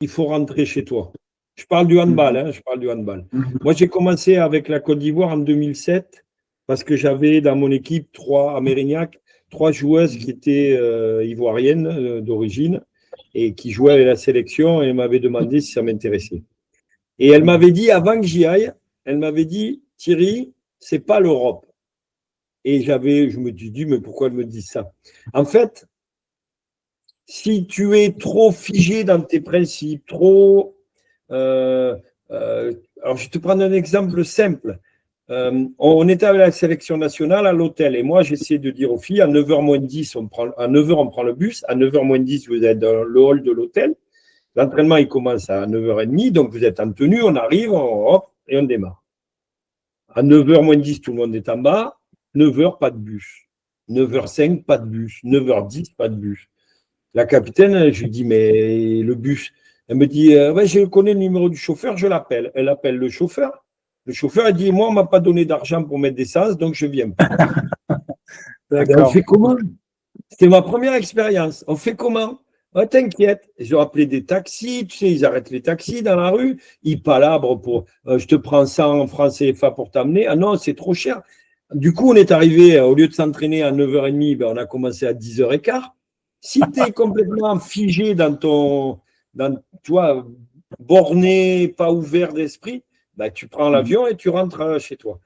il faut rentrer chez toi. Je parle du handball, hein, je parle du handball. Moi, j'ai commencé avec la Côte d'Ivoire en 2007 parce que j'avais dans mon équipe à Mérignac, 3 joueuses qui étaient ivoiriennes d'origine et qui jouaient avec la sélection et elles m'avaient demandé si ça m'intéressait. Et elle m'avait dit, avant que j'y aille, elle m'avait dit, Thierry, c'est pas l'Europe. Et je me suis dit, mais pourquoi elle me dit ça? En fait, si tu es trop figé dans tes principes, trop... alors, je vais te prendre un exemple simple. On était avec la sélection nationale à l'hôtel et moi, j'essayais de dire aux filles, à 9h moins 10, à 9h, on prend le bus, à 9h moins 10, vous êtes dans le hall de l'hôtel. L'entraînement, il commence à 9h30, donc vous êtes en tenue, on arrive, hop, et on démarre. À 9h moins 10, tout le monde est en bas. 9h, pas de bus. 9h05, pas de bus. 9h10, pas de bus. La capitaine, je lui dis, mais le bus. Elle me dit, ouais, je connais le numéro du chauffeur, je l'appelle. Elle appelle le chauffeur. Le chauffeur, elle dit, moi, on ne m'a pas donné d'argent pour mettre d'essence, donc je ne viens pas. On fait comment? C'était ma première expérience. On fait comment? Oh, t'inquiète. Ils ont appelé des taxis, tu sais, ils arrêtent les taxis dans la rue, ils palabrent pour je te prends 100 francs CFA pour t'amener. Ah non, c'est trop cher. Du coup, on est arrivé, au lieu de s'entraîner à 9h30, ben, on a commencé à 10h15. Si tu es complètement figé tu vois, borné, pas ouvert d'esprit, ben, tu prends l'avion et tu rentres chez toi.